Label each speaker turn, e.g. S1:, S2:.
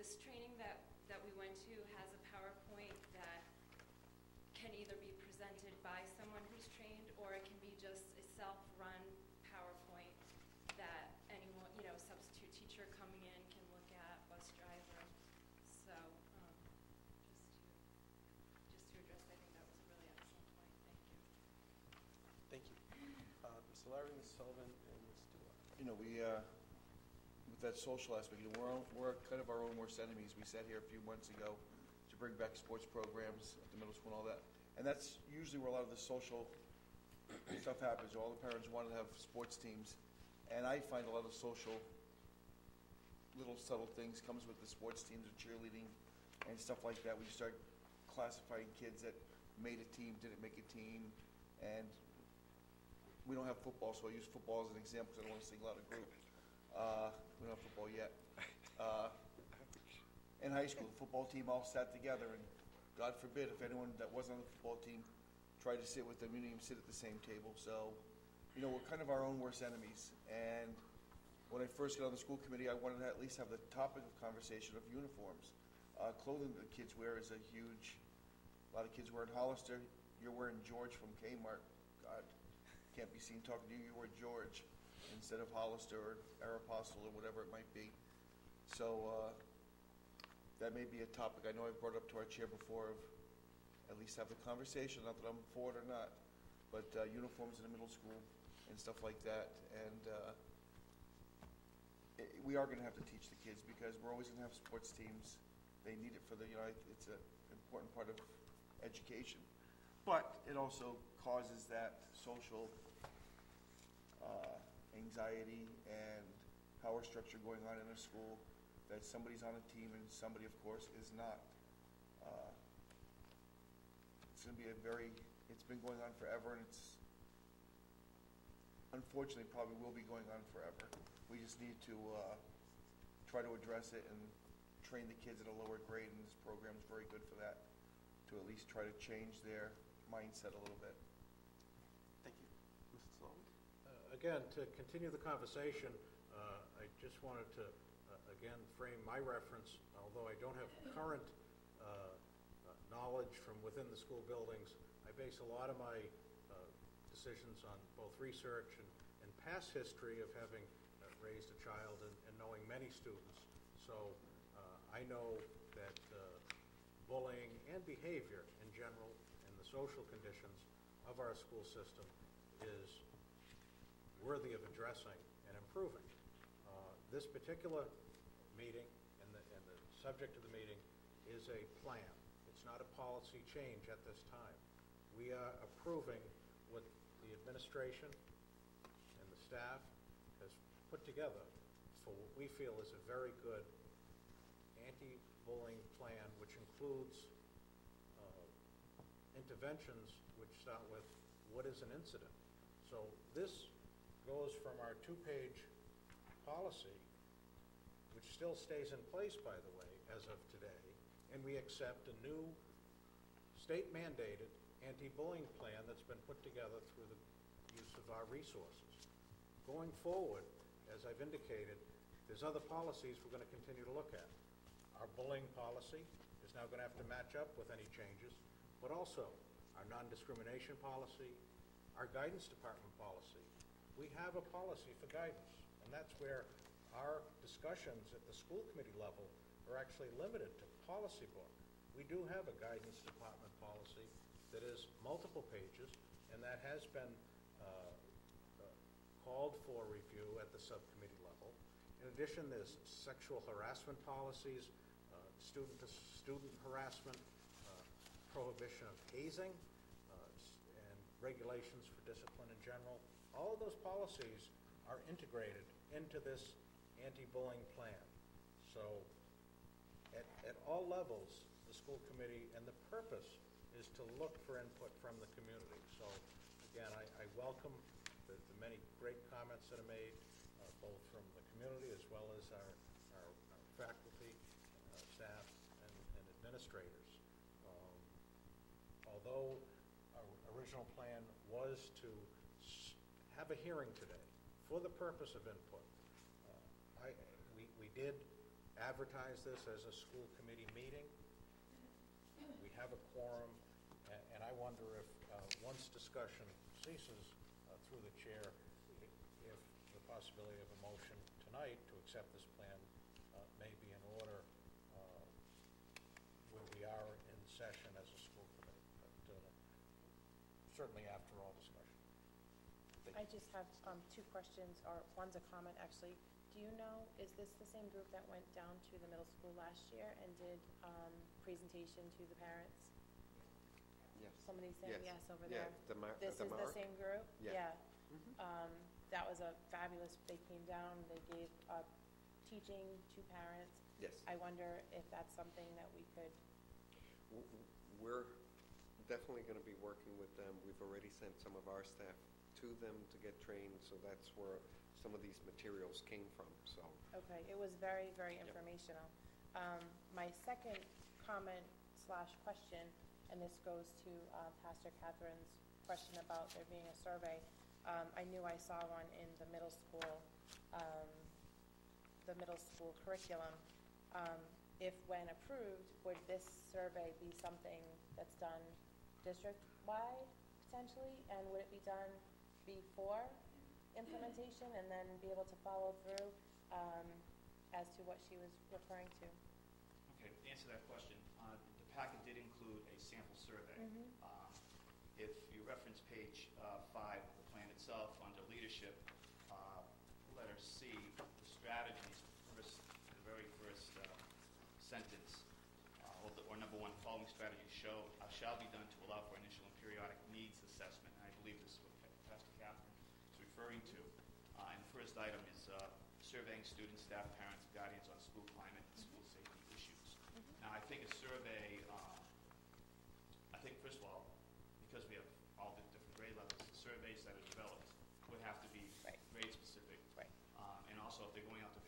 S1: this training that we went to has a PowerPoint that can either be presented by someone who's trained, or it can be just a self-run PowerPoint that anyone, substitute teacher coming in can look at, bus driver. So just to address, I think that was a really excellent point. Thank you.
S2: Thank you. Mr. Larry, Ms. Sullivan, and Ms. Dewar.
S3: We, with that social aspect, we're kind of our own worst enemies. We sat here a few months ago to bring back sports programs at the middle school and all that. And that's usually where a lot of the social stuff happens. All the parents want to have sports teams. And I find a lot of social little subtle things comes with the sports teams or cheerleading and stuff like that. We start classifying kids that made a team, didn't make a team. And we don't have football, so I use football as an example because I don't want to single out a group. We don't have football yet. In high school, the football team all sat together, and God forbid if anyone that wasn't on the football team tried to sit with them, you didn't even sit at the same table. So, we're kind of our own worst enemies. And when I first got on the school committee, I wanted to at least have the topic of conversation of uniforms. Clothing that kids wear is a lot of kids wearing Hollister. You're wearing George from Kmart. God, can't be seen talking to you. You wear George instead of Hollister or Aeropostale or whatever it might be. So that may be a topic. I know I've brought it up to our chair before of at least have the conversation, not that I'm for it or not, but uniforms in the middle school and stuff like that. And we are going to have to teach the kids because we're always going to have sports teams. They need it for it's an important part of education. But it also causes that social anxiety and power structure going on in a school that somebody's on a team and somebody, of course, is not. It's going to be it's been going on forever, and it's unfortunately probably will be going on forever. We just need to try to address it and train the kids at a lower grade, and this program is very good for that, to at least try to change their mindset a little bit.
S2: Thank you. Mr. Sullivan.
S4: Again, to continue the conversation, I just wanted to again frame my reference, although I don't have current knowledge from within the school buildings. I base a lot of my decisions on both research and past history of having raised a child and knowing many students. So I know that bullying and behavior in general and the social conditions of our school system is worthy of addressing and improving. This particular meeting and the subject of the meeting is a plan. It's not a policy change at this time. We are approving what the administration and the staff has put together for what we feel is a very good anti-bullying plan, which includes interventions which start with what is an incident. So this goes from our 2-page policy, which still stays in place, by the way, as of today, and we accept a new state-mandated anti-bullying plan that's been put together through the use of our resources. Going forward, as I've indicated, there's other policies we're going to continue to look at. Our bullying policy is now going to have to match up with any changes, but also our non-discrimination policy, our guidance department policy. We have a policy for guidance, and that's where our discussions at the school committee level are actually limited to policy book. We do have a guidance department policy that is multiple pages, and that has been called for review at the subcommittee level. In addition, there's sexual harassment policies, student-to-student harassment, prohibition of hazing, and regulations for discipline in general. All of those policies are integrated into this anti-bullying plan. So at all levels, the school committee, and the purpose is to look for input from the community. So again, I welcome the many great comments that are made, both from the community as well as our faculty, staff, and administrators. Although our original plan was to have a hearing today for the purpose of input, we did advertise this as a school committee meeting. We have a quorum, and I wonder if, once discussion ceases through the chair, if the possibility of a motion tonight to accept this plan may be in order where we are in session as a school committee, but certainly after all discussion.
S5: I just have two questions, or one's a comment, actually. Do you know, is this the same group that went down to the middle school last year and did presentation to the parents?
S6: Yes.
S5: Somebody's saying
S6: Yes.
S5: yes over
S6: Yeah,
S5: there.
S6: the
S5: This is the
S6: Mark?
S5: same group?
S6: Yeah.
S5: That was a fabulous, they came down, they gave teaching to parents.
S6: Yes.
S5: I wonder if that's something that we could,
S6: We're definitely going to be working with them. We've already sent some of our staff to them to get trained, so that's where some of these materials came from, so.
S5: okay, it was very, very
S6: Yep.
S5: informational. My second comment slash question, and this goes to Pastor Catherine's question about there being a survey. I knew I saw one in the middle school curriculum. If when approved, would this survey be something that's done district-wide potentially? And would it be done before implementation and then be able to follow through as to what she was referring to?
S7: Okay, to answer that question, the packet did include a sample survey. If you reference page 5 of the plan itself, under leadership, letter C, the strategies, the very first sentence, or number 1, following strategies shall be done to allow for initial and periodic needs assessment. And I believe this is what Pastor Catherine is referring to. And the first item is surveying students, staff, parents, and guardians on school climate and school safety issues. Now, I think a survey